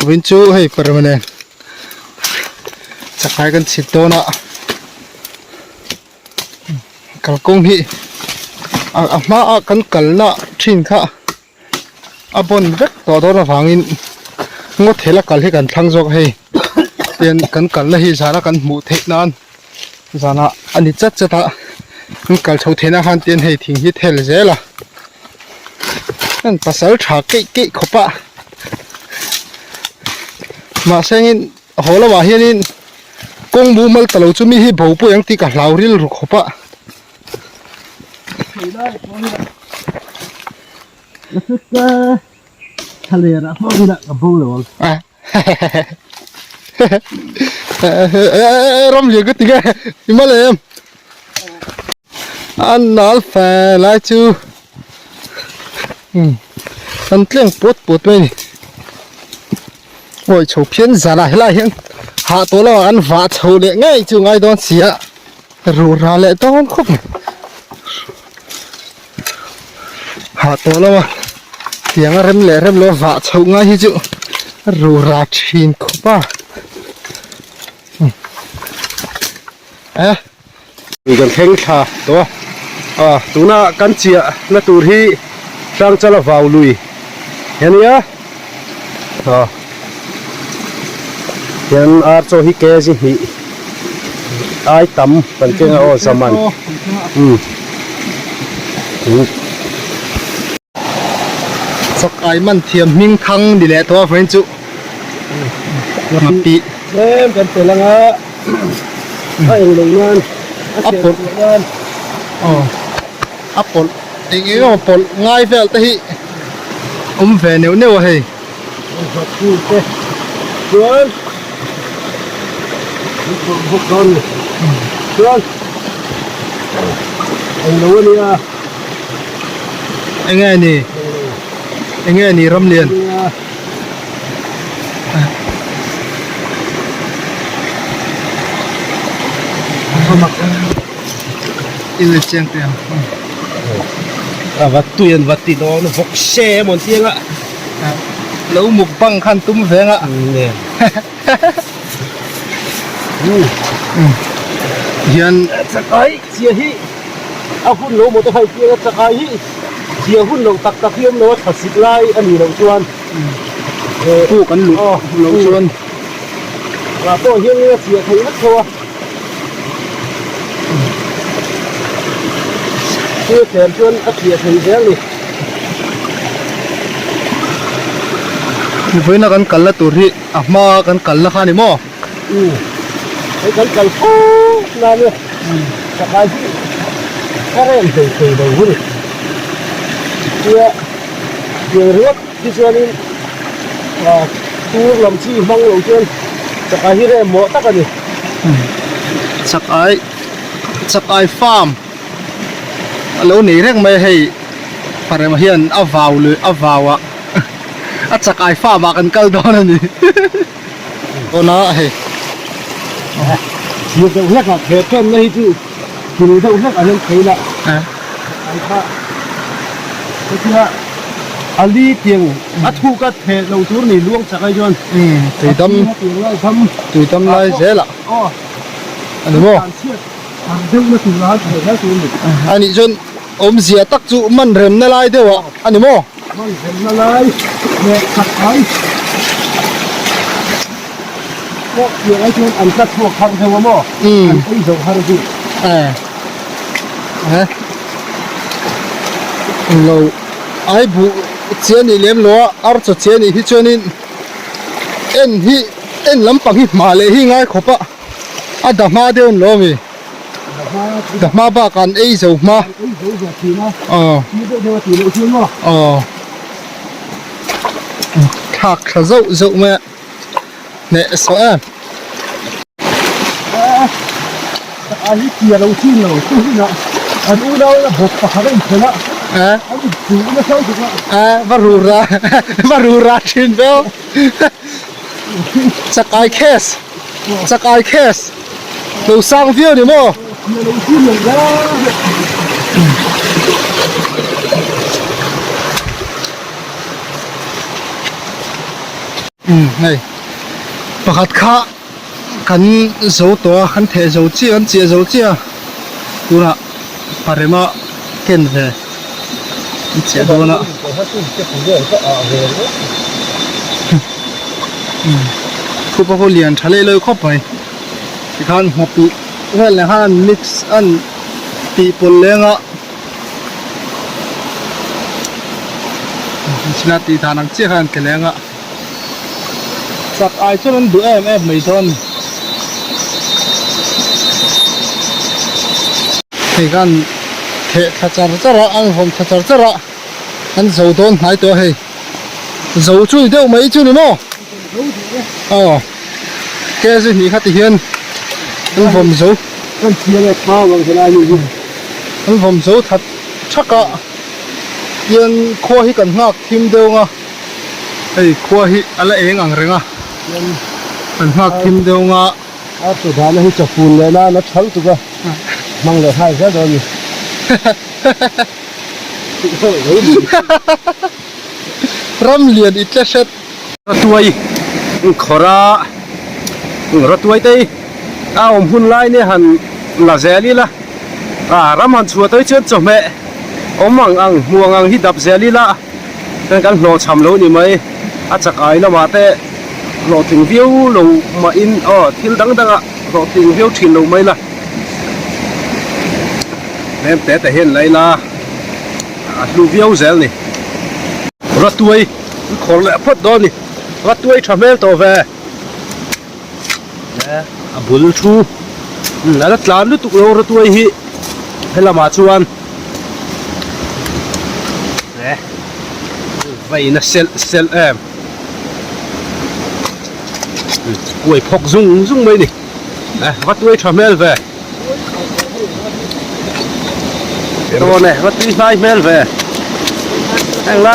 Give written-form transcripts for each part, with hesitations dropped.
วินจูให้เปิดมาเนี่ยจะขายกันสิบตัวนะกัลกุ้งที่มากันกัลนะทิ้งค่ะบนเล็กตัวนะฟังอินงดเทละกัลให้กันทั้งจกให้เตียนกันกัลละฮิสาระกันหมู่เทนั้นสาระอันนี้จัดจะตะกันกัลชาวเทนะฮันเตียนให้ทิ้งฮิเทลเจล่ะนั่นภาษาฉากเก๋ๆขบปะมาเซ็งหัวละว่าเฮียนี่กงบูมัลตลอดจุมีฮีบ่ปุยังตีกับลาวริลรุขบปะรู้สึกทะเลนะพวกนี้นะกับบูเลยวะรำเลียงก็ตีกันอิมาเลยอันนัลแฟลาจูอันเลี้ยงปวดไหมนี่โอ้ยโฉบเพี้ยนสาระให้ไล่ยังหาตัวแล้วอันฝาโฉบเลยง่ายจูง่ายโดนเสียรูราเลยต้องครบหาตัวแล้วเสียงเริ่มเลยเริ่มเลยฝาโฉบง่ายที่จูรูราชินครบป่ะมีกันเพ่งชาตัวตัวน่ะกันเจียและตัวที่ช่างจะละวาวลุยเห็นยังเห็นอาร์โซฮิเกจิฮิไอตั้มเป็นเจ้าโอสมันสักไอมันเทียมมิ่งทั้งดีแหละตัวเฟรนจูมาปีเป็นเปลังอ่ะไอ้หนุ่มนั่นอัปปดอัปปดอีกอย่างปดง่ายเฟลแต่ฮิเฟนเนียวเฮ้ยชวนพวกคนชวนไอ้หนุ่มนี่อ่ะไอ้ไงนี่รำเลียนอิเลเชียงเตียงวัดตุยนวัดติดอนพกเช่หมดเตียงอ่ะแล้วหมุกบังคันตุ้มแฝงอ่ะเนี่ยยันจะไกเสียฮีเอาหุ่นโลมอเตอร์ไซค์เสียจะไกเสียหุ่นลงตักเพียมโลถัดสิบไล่อันนี้ลงชวนคู่กันหลุดลงชวนว่าตัวเฮียนี่เสียไทยนักทัวร์เสียแถมชวนเสียไทยแท้เลยเพื่อนกันละตัวที่มากันละข้านี่มั้งไอ้กันฟูนั่นเนี่ยสบายที่แค่เรื่องเคยดูหุ่นเสียรถที่ชวนนี่ตัวลำชีมังลงชวนสบายที่ได้หมดตั้งกันนี่สักไอฟาร์มแล้วหนีเร่งไม่ให้ปาร์มาเฮียนอาวาวเลยอาวาวอ่ะสักไอฟาร์มมากันกันตอนนั้นนี่ตัวน่ะเฮ้ยเสียเจ้าเล็กอ่ะเทเป็นเลยที่คือเจ้าเล็กอันนั้นเคยละไอ้ข้าไอ้ที่อันนี้เตียงถูกก็เทเราทุนนี่ล่วงจากไอ้จวนตุยตั้มไล่เสียละอันนี้มั้งอันนี้จนเสียตักจุมันเริ่มนั่นไล่เดียวอ่ะอันนี้มั้งมันเริ่มนั่นไล่เนี่ยขัดไอ้พวกอย่างไอ้ชวนอันตัดพวกพังเทวโม่อันไอ้ส่งฮารุจิเราไอ้บุเชียนี่เลี้ยมล้ออาร์จะเชียนี่ฮิจวนินเอ็นลำปังฮิมาเลยฮิง่ายขบปะดามาเดียวล้อมีดามาบ้ากันไอ้ส่งมาถักเจ้าแม่เนี่ยสวยอันนี้เกี่ยวเราที่เราที่นะอันนู้นเราบกปากได้เสร็จแล้วอันนี้ถูกไม่ใช่ถูกแล้วบารูราชินเบลสกายเคสเราสร้างฟิวนี่มั้งเราที่หนึ่งแล้ว ไงประคัดข้าขันโซตัวขันเทโซเจียนเจียโซเจียดูนะปาริมาเก่งเลยเจียดูนะทุกคนเรียนทะเลเลยเข้าไปที่ขันหัวปีเฮ้ยเลยขันมิกซ์อันปีปนเลยงะชินาตีทานังเจียขันเกล้งะสักไอช่วงนั้นดูไม่ทนที่กันเททัศน์จระอันผมทัศน์จระอันโซโดนหายตัวให้โซช่วยเดียวไม่ช่วยนี่มั้งอ๋อแกสิหนีขัดเฮียนอันผมโซกันเชียร์เลยข้าวมันจะได้อยู่อันผมโซทัดชักกะยันขวาให้กันหักทิมเดียวงะไอ้ขวาให้อะไรเองอ่างเรงะกันหักทิมเดียวงะสุดท้ายให้จับปูนเลยนะนัดชั้นตัวก็มังเลยให้ซะโดนรำเลียนอิตาเช็ดรถตัวขอระรถตัวเต้หุ่นไล่เนี่ยหันลาเซลีละรำหันชัวตัวเชิดจบแม่มังมัวฮิดับเซลีละแต่กันโหลชำโหลนี่ไหมจักไอ้ละมาแต่โหลถึงวิวโหลมาอินทิลดังอ่ะโหลถึงวิวถิ่นโหลไหมล่ะแม่แต่เห็นไรล่ะดูวิวเซลนี่รถตัวขอแล้วพอดนี่รถตัวทำให้ตัวแฟนะบุลชูแล้วตลาดลุตุกรถตัวฮีให้ละมาชวนนะไว้นะเซลกล้วยพกซุ่งไปนี่นะรถตัวทำให้แฟตัวเนี่ยรถที่ไล่แม่แฟแห่งไร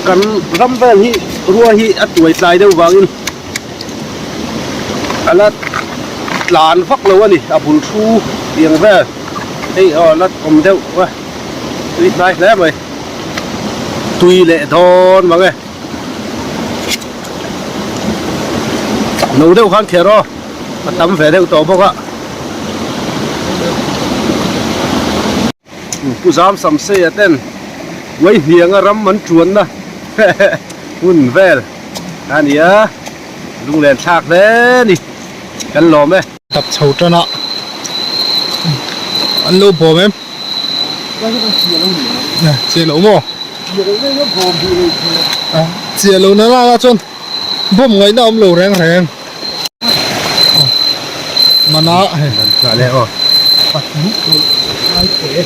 กันรำแฟฮีรัวฮีอัดตัวไล่เดียววางอินอันละหลานฟักเลยวะนี่บุลชูเตียงแฟไอ้ละผมเดียววะตุยไล่แล้วไปตุยเละทอนมาไงหนูเดียวข้างเขียรอมาทำแฝดเดียวต่อพวกอะผู้สามสำเสียเต้นไว้เหียงรำมันชวนนะหุ่นแวลอันนี้ลุงเล่นฉากเลยนี่กันหล่อไหมตับเฉาจ้านะอันลูกผมเองเนี่ยเจียหลูมั้งเจียหลูนั่นละจนผมไงน้ำหลูแรงมันนะอะไรปัดมุกไอ้เก๋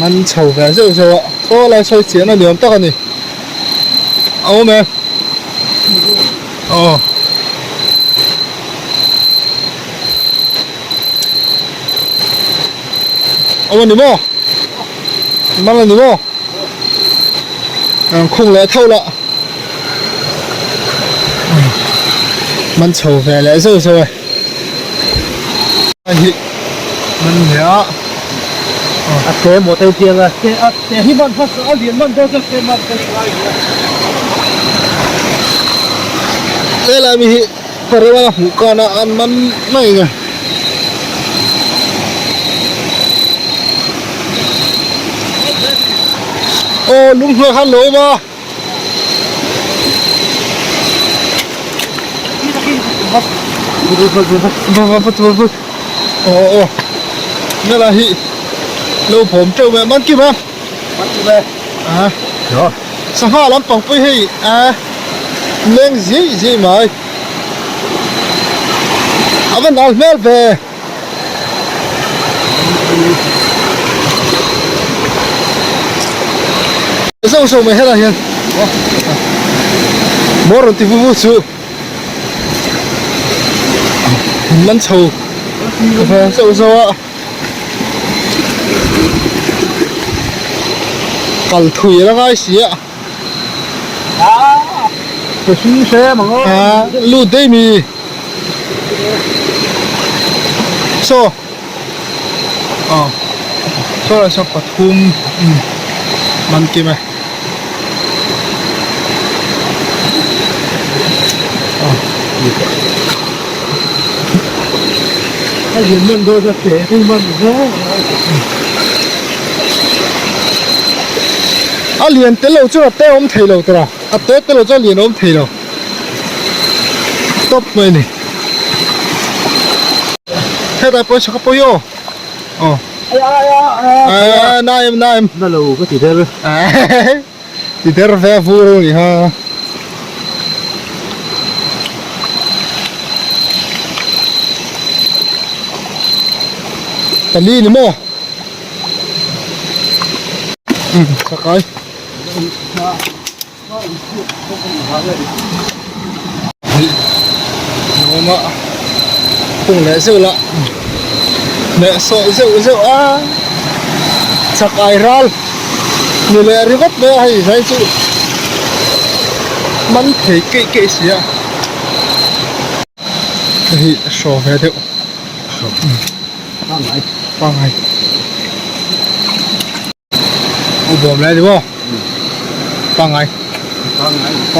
มันเฉาแฝงเฉาก็อะไรใช้เสียงน่ะเหลี่ยมตะกันนี่เอาไหมเอาวันนี้มั้งมันอะไรนี่มั้งคงเลยเท่าละมันเฉาแฝงเลยเฉาไอ้มันเหนียวเก๋หมดเตียงอะเก๋ที่มันพักเหรียญมันก็จะเก๋มันเป็นไรเวลามีปริมาณหูกานะอันมันไม่ไงโอ้ลุงเพื่อขันโหลมาโอ้นี่แหละฮิลูกผมเจ้าแม่มันกี่มั้งมันกี่แม่เนาะสหรัฐปองไปให้เลี้ยงซีไหมเอาเป็นเอาแม่ไปส่งไม่ให้ละเห็นมอร์นที่ฟูสูมันโชว์ส่งกัลถุยแล้วก็เสียจะซื้อเสียมั้งลูดได้มีโซ่โซ่อะไรโซ่ปทุมมันกี่ไหม ถ้าเห็นมันโดนจะเตะที่มันนะ liền tới lâu chưa té ôm thầy lâu tao tới lâu cho liền ôm thầy lâu top mày nè thế tại bữa sao có yo na em nó lâu có gì thế thì thế là vui rồi ha tali ni mo sao coi nó mà cùng lẽ sự lạ lẽ sợ rượu chắc ai ra người lẽ đi bắt bé hay thấy chứ mắn thấy kệ gì à thì sổ về theo ba ngày ô bồm lại đi không ba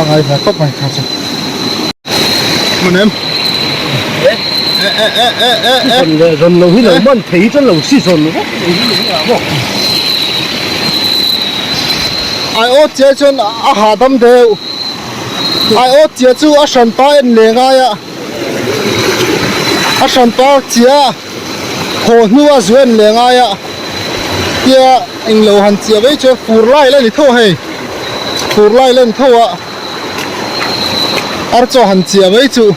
ngày phải tóc này thật sự em rồi lâu lâu mình thấy cho lâu xí rồi ai ốt chế chân hà tâm đều ai ốt chế chú sân ta em liền ngay sân ta chế hồ nu duyên liền ngay kia anh lâu hành chế với chế phù lại lên thì thôi hay phù lại lên thôi cho hành chế với chú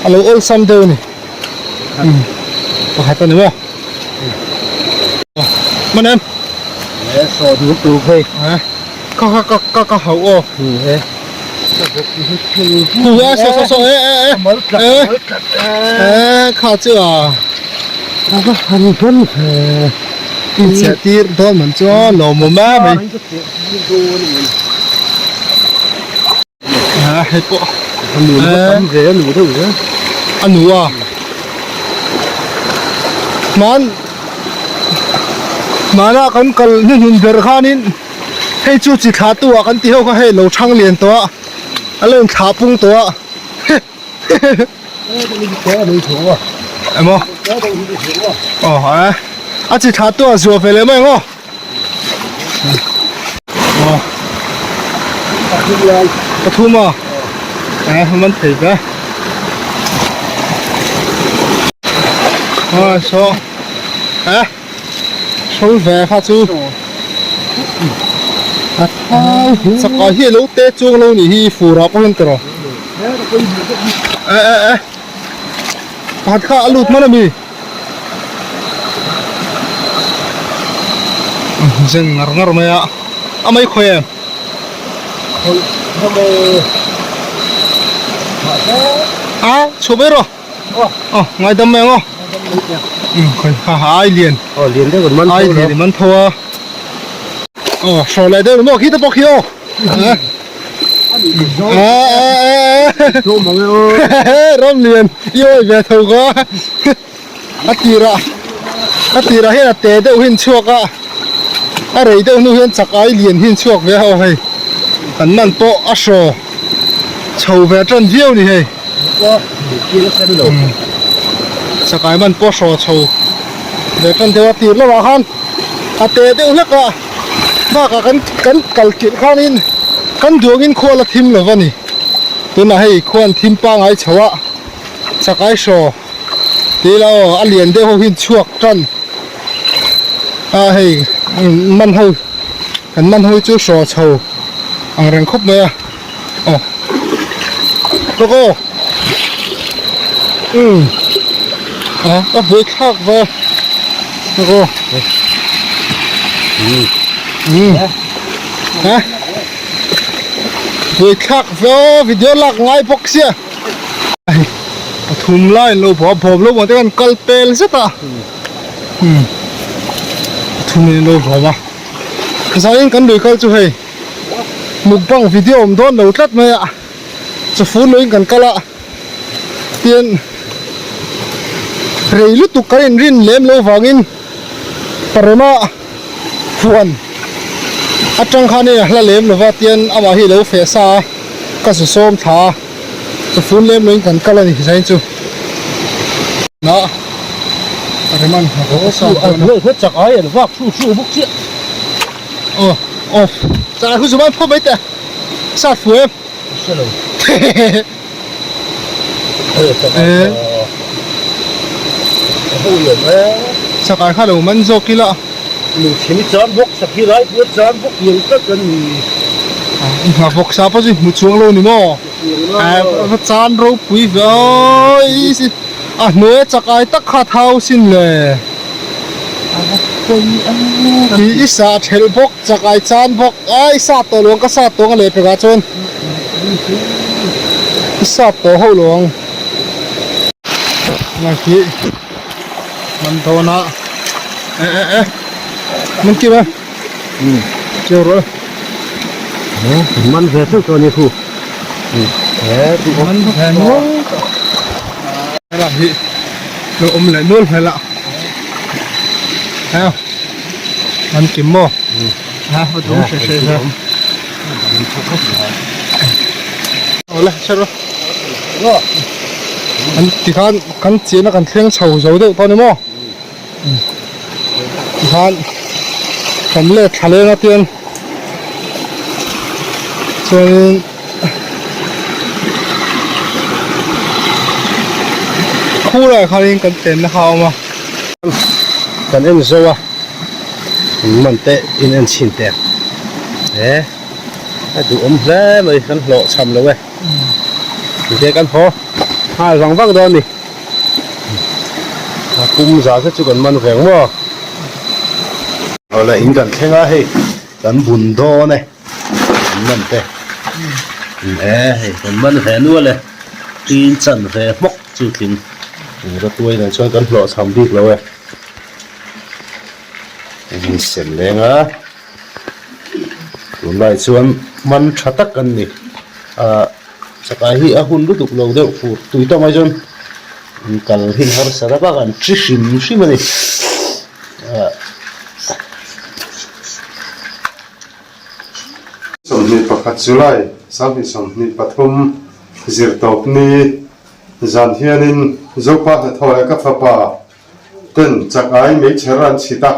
alo ol sam đâu nè có hai tên nữa mà em sò đủ đủ phê có hậu ô cú á khá chưa có hành phân in sẽ tiết thôi mình cho lò mồm má mày hay bộ nụ nó tắm rễ nụ đâu nữa anh nụ à mà nó còn cần nhìn về khan in hay chú chỉ thả tua còn tiêu có hay lẩu trăng liền tua anh lên thả bung tua em ơi chỉ thả tua rồi về lấy mấy ngô có thu mà không ăn thịt nữa số số về pha chú sao có hi lú tê chuông lâu nhỉ phù hợp hơn rồi hạt khá lụt mà mì dừng ngar mày ạ mấy khoe số biết rồi ngay tầm mày không ai liền liền đấy còn ai liền thì mình thua sổ lại đây mà khi ta bóc hiu rôm liền yêu về thầu quá tì ra hết là té đâu hin chuộc à đấy đâu nu hin chắc ai liền hin chuộc về hậu hay anh mình bộ sổ chầu về chân diêu này hay chắc ai mình bộ sổ chầu về chân diêu tì nó vào han té đâu lắc mà cả cắn cල් kiện khan in cắn đường in khoa là thím rồi vậy tôi nói hay khoan thím pa ngay cháu chắc ai sổ tí là anh liền đây hồ hin chuộc chân hay man hôi chú sổ chầu ăn răng khóc mẹ cô có với khác về cô với khác về video lạc ngay bóc xia thùng lại lâu bỏ lâu mà cái con calpel rất à thùng này lâu bỏ mà cái sao anh cần đuổi cal chú hay một bằng video om đón lâu tắt mày ạ cho phun lên cần cal ạ tiền rồi lúc tụ cái rin lem lâu vàng in parema fuan atang khane la lem lova tian ama hi lo fe sa ka su som tha cái phun lên mình cần cái này thì sao chú đó cái măng nó sao người hết chặt ấy là vác su bốc chiếc sao cứ dùng phô mấy tệ sát phù em sao đâu hôi rồi sao cái khác đâu mình做kia lọ mình chỉ chán bốc sắp khi đấy bốc chán bốc nhiều tất cả mình mà bốc sao bao nhiêu một chuông luôn nữa mà chán rồi quý vị nuôi chắc ai tất cả thao xin lệ đi sa thel bốc chắc ai chán bốc ai sa tổ luôn cái sa tổ cái lệ phải cả chôn sa tổ hậu luôn là khi mình thô nó mình kêu à kêu rồi mình về trước rồi nè khu mình phải nuôi hay là gì rồi lại nuôi phải lạ thấy không mình kiếm mò ha một đúng sẽ ra rồi sao rồi anh thì kan chiến nó kan thiêng sầu dấu được tao nữa mò kan lệ thà lệ nó tiền cho nên khu này khai lên kan tiền nó hao mà kan em zo mình tệ in anh xin tiền đấy đủ lẽ mà kan lộ sầm rồi thế kan ho hai vòng vác đó đi cung giá sẽ chỉ còn mình phèn mà rồi lại in cần thêm ai cần bùn đô này mình thế còn mình phèn nữa này tin chân phèn bốc chịu tin rồi tôi này cho cần lộ sầm đi rồi mình xem lên á rồi lại xuân mình chặt tất cần đi chắc ai hi ahun lu tuk lo deuh fu tui to mai jon kal hi har sara ba kan chi shim ani somni pakhat zulai sami somni pathum zirtop ni zan hianin zopa ha thoya ka phapa ten chak ai mei cheran chita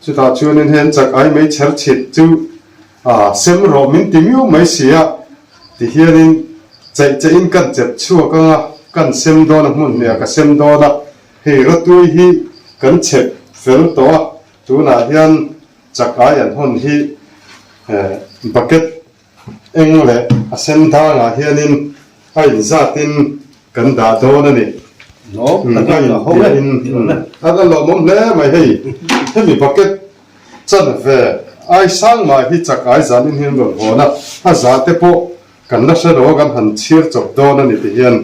chuta chuanin hen chak ai mei cher chit chu sem ro min timiu mai sia ti hianin chạy in cần chụp chua cần xem đó là muốn nè cái xem đó là thì nó tôi hi cần chụp film đó chú là hiện chắc ai anh hôn hi bucket anh lệ xem thang là hiện in ai ra tin cần đá đó nè nó ai in anh là mong nè mày hay thế vì bucket chân về ai sang mà hi chắc ai ra in hiện rồi hồn à ra thế bộ kan na sa ro kan han chir chok do na ni ti hian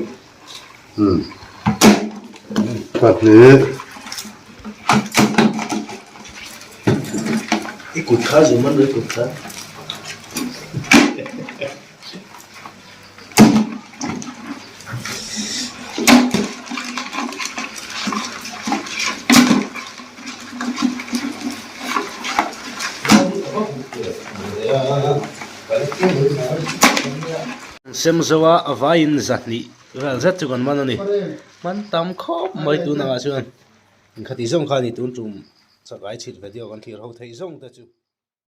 pat ni ikut kha ju man ikut kha xem zoa avain zatni ral zat chu kan manani man tam khop mai tu na chuan khati zong khani tun tum chakai chhit video kan thir ho thei zong ta chu